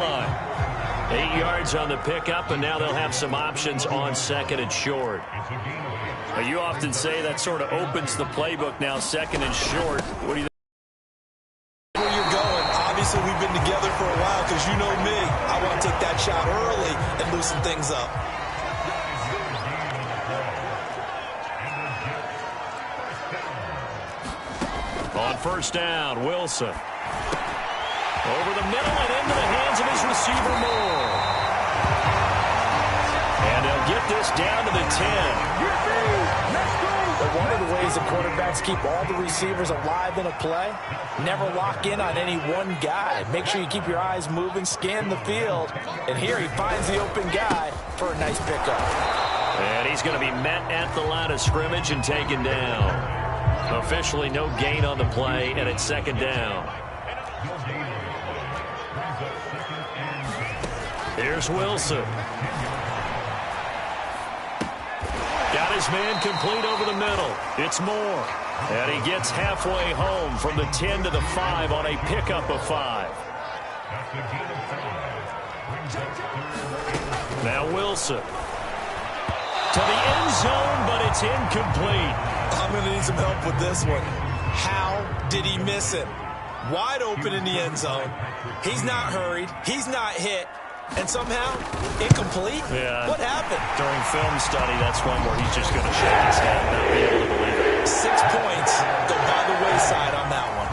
8 yards on the pickup, and now they'll have some options on second and short. But you often say that sort of opens the playbook now, second and short. What do you think? Where you're going, obviously we've been together for a while because you know me. I want to take that shot early and loosen things up. On first down, Wilson. Over the middle and into the hands of his receiver, Moore. And they'll get this down to the 10. But one of the ways the quarterbacks keep all the receivers alive in a play, never lock in on any one guy. Make sure you keep your eyes moving, scan the field. And here he finds the open guy for a nice pickup. And he's going to be met at the line of scrimmage and taken down. Officially no gain on the play, and it's second down. Here's Wilson. Got his man complete over the middle. It's Moore. And he gets halfway home from the 10 to the 5 on a pickup of 5. Now Wilson. To the end zone, but it's incomplete. I'm going to need some help with this one. How did he miss it? Wide open in the end zone. He's not hurried. He's not hit. And somehow, incomplete? Yeah. What happened? During film study, that's one where he's just going to shake his head and not be able to believe it. 6 points go by the wayside on that one.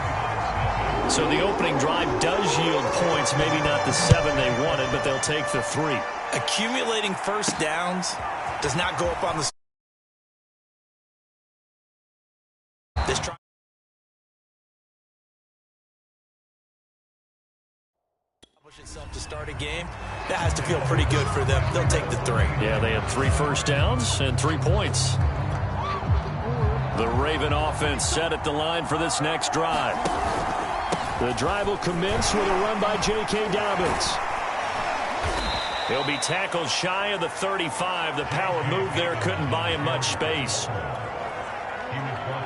So the opening drive does yield points, maybe not the 7 they wanted, but they'll take the 3. Accumulating first downs does not go up on the... This try... itself to start a game, that has to feel pretty good for them. They'll take the 3. Yeah, they had 3 first downs and 3 points. The Raven offense set at the line for this next drive. The drive will commence with a run by J.K. Dobbins. He'll be tackled shy of the 35. The power move there couldn't buy him much space.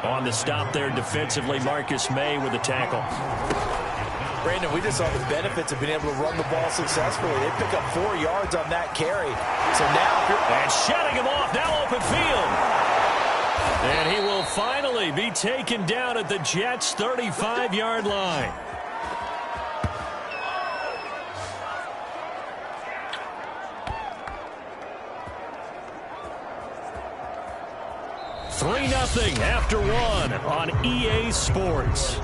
On the stop there defensively, Marcus May with the tackle. Brandon, we just saw the benefits of being able to run the ball successfully. They pick up 4 yards on that carry. So now... And shutting him off, now open field. And he will finally be taken down at the Jets' 35-yard line. Three 0 after 1 on EA Sports.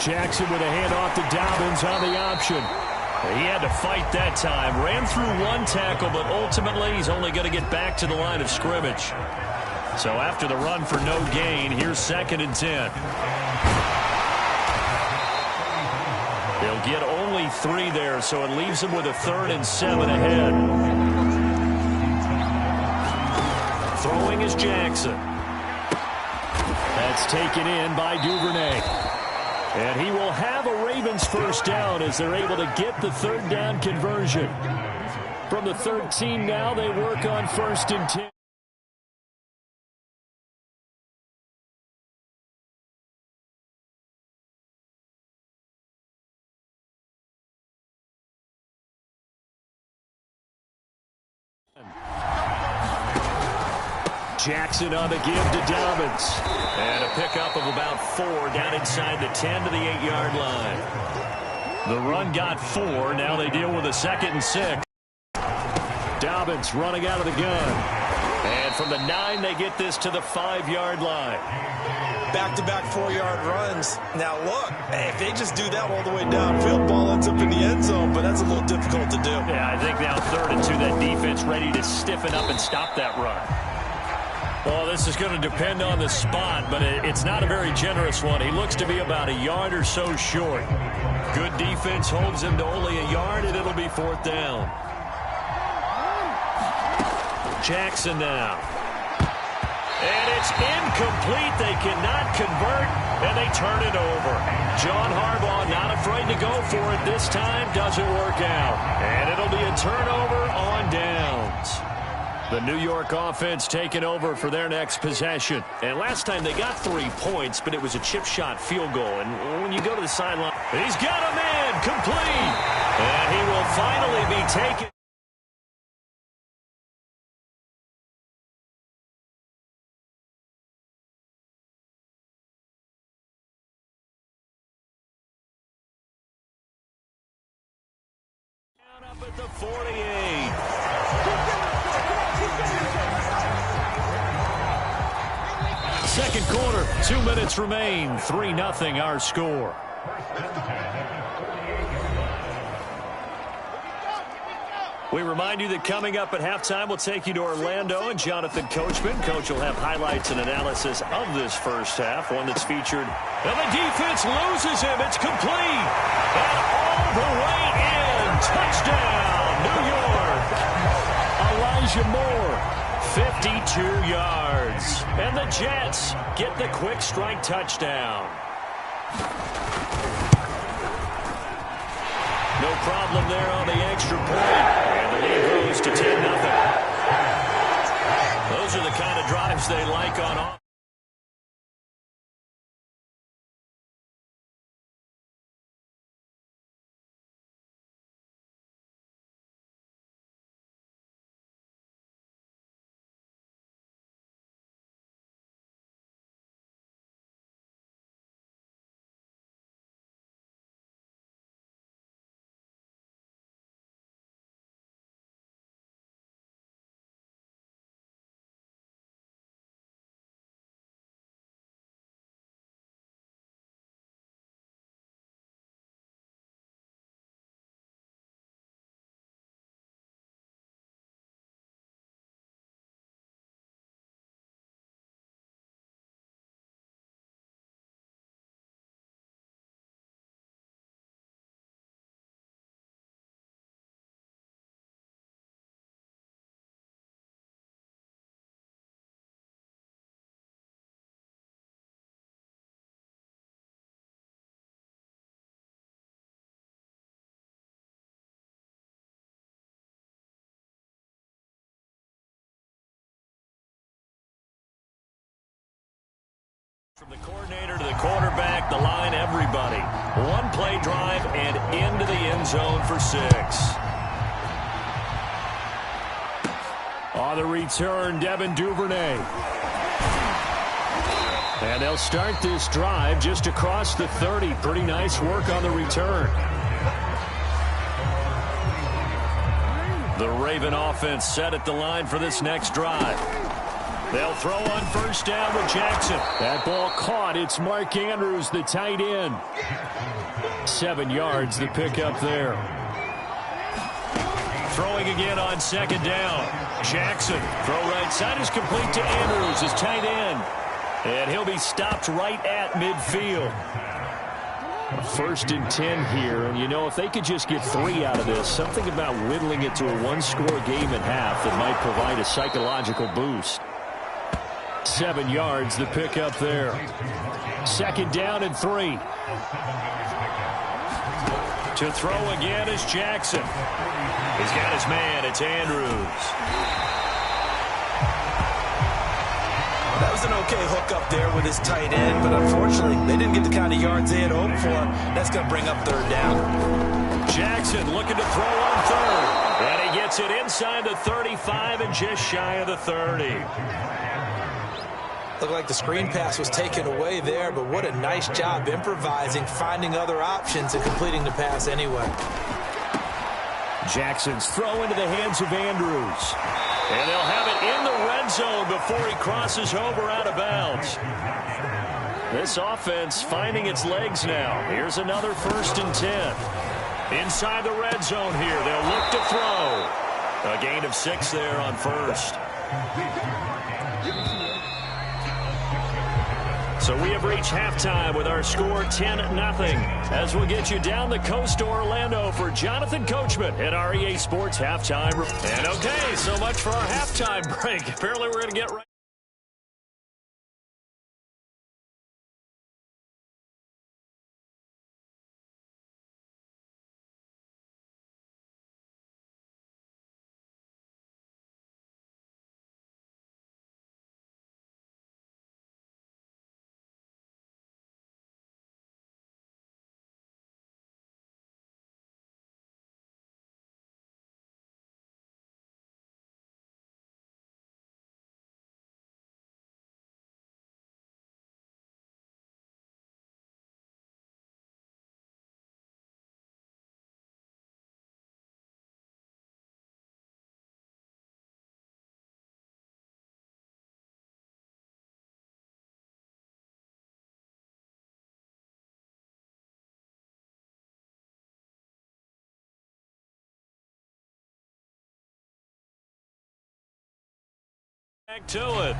Jackson with a handoff to Dobbins on the option. He had to fight that time. Ran through 1 tackle, but ultimately he's only going to get back to the line of scrimmage. So after the run for no gain, here's second and 10. They'll get only 3 there, so it leaves them with a 3rd and 7 ahead. Throwing is Jackson. That's taken in by Duvernay. And he will have a Ravens first down as they're able to get the 3rd down conversion. From the 13 now, they work on 1st and 10. Jackson on the give to Dobbins. And a pickup of about 4 down inside the 10 to the 8-yard line. The run got 4. Now they deal with a 2nd and 6. Dobbins running out of the gun. And from the 9, they get this to the 5-yard line. Back-to-back 4-yard runs. Now, look, if they just do that all the way downfield, ball ends up in the end zone, but that's a little difficult to do. Yeah, I think now 3rd and 2, that defense ready to stiffen up and stop that run. Well, this is going to depend on the spot, but it's not a very generous one. He looks to be about a yard or so short. Good defense holds him to only a yard, and it'll be 4th down. Jackson now. And it's incomplete. They cannot convert, and they turn it over. John Harbaugh not afraid to go for it this time. Doesn't work out. And it'll be a turnover on downs. The New York offense taking over for their next possession. And last time they got 3 points, but it was a chip shot field goal. And when you go to the sideline, he's got a man complete. And he will finally be taken. Up at the 48. Second quarter, 2 minutes remain. 3-0 our score. We remind you that coming up at halftime, we'll take you to Orlando and Jonathan Coachman. Coach will have highlights and analysis of this first half, one that's featured. And the defense loses him. It's complete. And all the way in. Touchdown, New York. Elijah Moore, 52 yards. And the Jets get the quick strike touchdown. No problem there on the extra point. And the lead goes to 10-0. Those are the kind of drives they like on offense. From the coordinator to the quarterback, the line, everybody. One play drive and into the end zone for 6. On the return, Devin Duvernay. And they'll start this drive just across the 30. Pretty nice work on the return. The Raven offense set at the line for this next drive. They'll throw on first down with Jackson. That ball caught. It's Mark Andrews, the tight end. 7 yards, the pickup there. Throwing again on second down. Jackson, throw right side is complete to Andrews, his tight end. And he'll be stopped right at midfield. 1st and 10 here, and you know, if they could just get 3 out of this, something about whittling it to a one-score game at half that might provide a psychological boost. 7 yards, the pickup there. Second down and 3. To throw again is Jackson. He's got his man. It's Andrews. That was an okay hook up there with his tight end, but unfortunately, they didn't get the kind of yards they had hoped for. That's going to bring up third down. Jackson looking to throw on third. And he gets it inside the 35 and just shy of the 30. Looked like the screen pass was taken away there, but what a nice job improvising, finding other options, and completing the pass anyway. Jackson's throw into the hands of Andrews. And they'll have it in the red zone before he crosses over out of bounds. This offense finding its legs now. Here's another 1st and 10. Inside the red zone here. They'll look to throw. A gain of 6 there on first. So we have reached halftime with our score 10-0 as we'll get you down the coast to Orlando for Jonathan Coachman at our EA Sports Halftime. And okay, so much for our halftime break. Apparently we're going to get right. Back to it.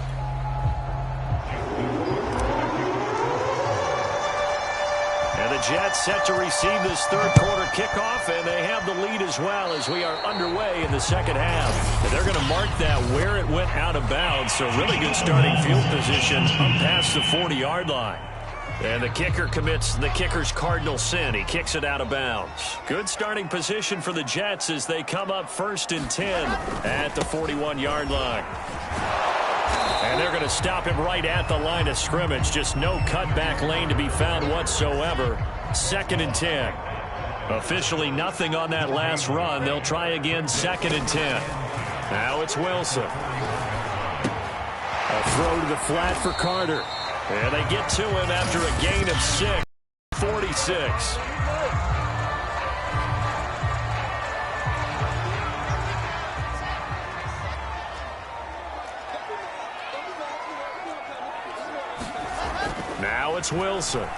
And the Jets set to receive this third quarter kickoff, and they have the lead as well as we are underway in the second half. And they're going to mark that where it went out of bounds, so really good starting field position up past the 40-yard line. And the kicker commits the kicker's cardinal sin. He kicks it out of bounds. Good starting position for the Jets as they come up 1st and 10 at the 41-yard line. And they're going to stop him right at the line of scrimmage. Just no cutback lane to be found whatsoever. 2nd and 10. Officially nothing on that last run. They'll try again 2nd and 10. Now it's Wilson. A throw to the flat for Carter. And they get to him after a gain of 6. 46. Now it's Wilson. And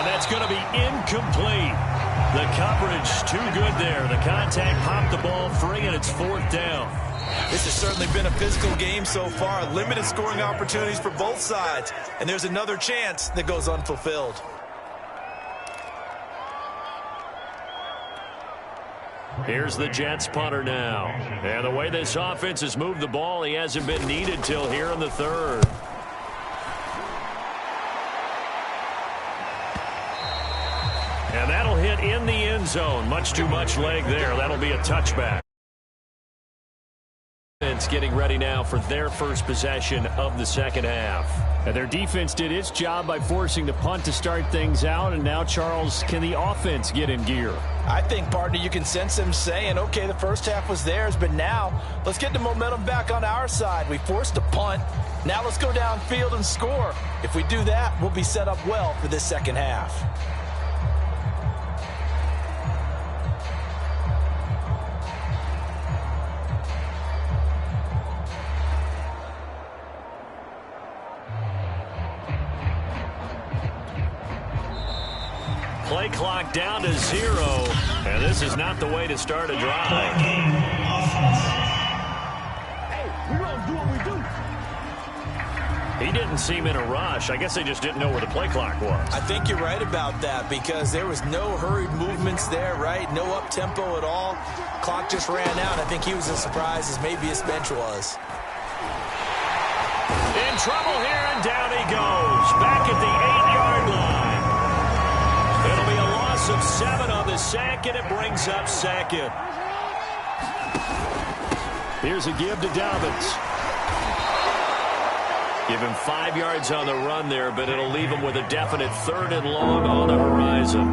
that's going to be incomplete. The coverage too good there. The contact popped the ball free, and it's 4th down. This has certainly been a physical game so far. Limited scoring opportunities for both sides. And there's another chance that goes unfulfilled. Here's the Jets punter now. And the way this offense has moved the ball, he hasn't been needed till here in the third. And that'll hit in the end zone. Much too much leg there. That'll be a touchback. It's getting ready now for their first possession of the second half. And their defense did its job by forcing the punt to start things out. And now, Charles, can the offense get in gear? I think, partner, you can sense them saying, okay, the first half was theirs, but now let's get the momentum back on our side. We forced a punt. Now let's go downfield and score. If we do that, we'll be set up well for this second half. Play clock down to 0, and this is not the way to start a drive. Hey, we gonna do what we do. He didn't seem in a rush. I guess they just didn't know where the play clock was. I think you're right about that because there was no hurried movements there, right? No up-tempo at all. Clock just ran out. I think he was as surprised as maybe his bench was. In trouble here, and down he goes. Back at the 8-yard line. It'll be a loss of 7 on the sack, and it brings up 2nd. Here's a give to Dobbins. Give him 5 yards on the run there, but it'll leave him with a definite 3rd and long on the horizon.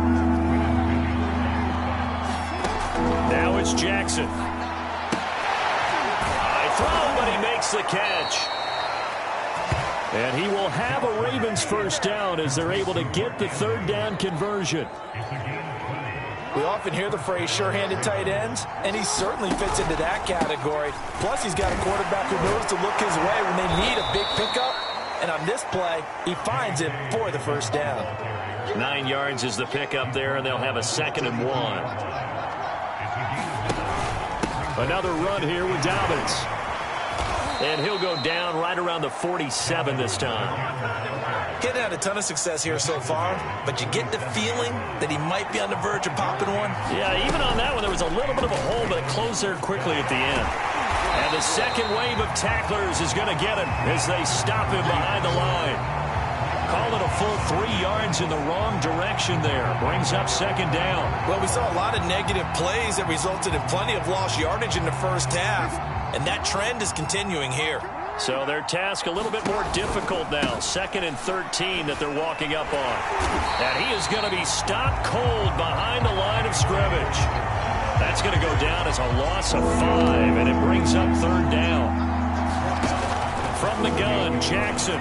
Now it's Jackson. High throw, but he makes the catch. And he will have a Ravens first down as they're able to get the 3rd down conversion. We often hear the phrase sure-handed tight ends, and he certainly fits into that category. Plus, he's got a quarterback who knows to look his way when they need a big pickup. And on this play, he finds it for the first down. 9 yards is the pickup there, and they'll have a 2nd and 1. Another run here with Dobbins. And he'll go down right around the 47 this time. He hadn't had a ton of success here so far, but you get the feeling that he might be on the verge of popping one. Yeah, even on that one, there was a little bit of a hole, but it closed there quickly at the end. And the second wave of tacklers is going to get him as they stop him behind the line. Call it a full 3 yards in the wrong direction there. Brings up 2nd down. Well, we saw a lot of negative plays that resulted in plenty of lost yardage in the first half, and that trend is continuing here. So their task a little bit more difficult now. 2nd and 13 that they're walking up on. And he is going to be stopped cold behind the line of scrimmage. That's going to go down as a loss of 5, and it brings up 3rd down. From the gun, Jackson.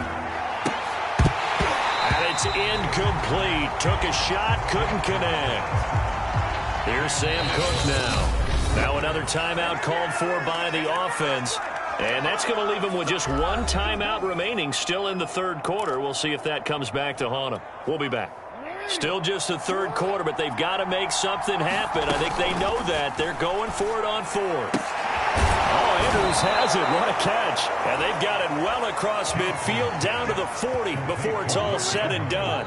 And it's incomplete. Took a shot, couldn't connect. Here's Sam Cook now. Now another timeout called for by the offense. And that's going to leave him with just 1 timeout remaining still in the 3rd quarter. We'll see if that comes back to haunt him. We'll be back. Still just the 3rd quarter, but they've got to make something happen. I think they know that. They're going for it on 4th. Oh, Andrews has it. What a catch. And they've got it well across midfield down to the 40 before it's all said and done.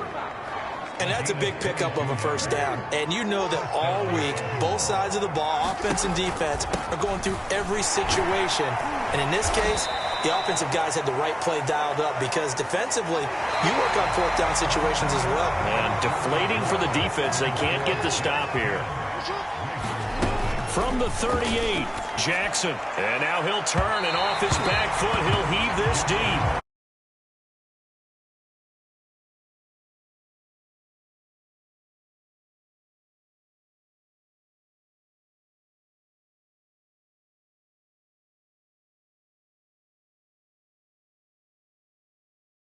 And that's a big pickup of a first down. And you know that all week, both sides of the ball, offense and defense, are going through every situation. And in this case, the offensive guys had the right play dialed up because defensively, you work on fourth down situations as well. And deflating for the defense. They can't get the stop here. From the 38, Jackson. And now he'll turn, and off his back foot, he'll heave this deep.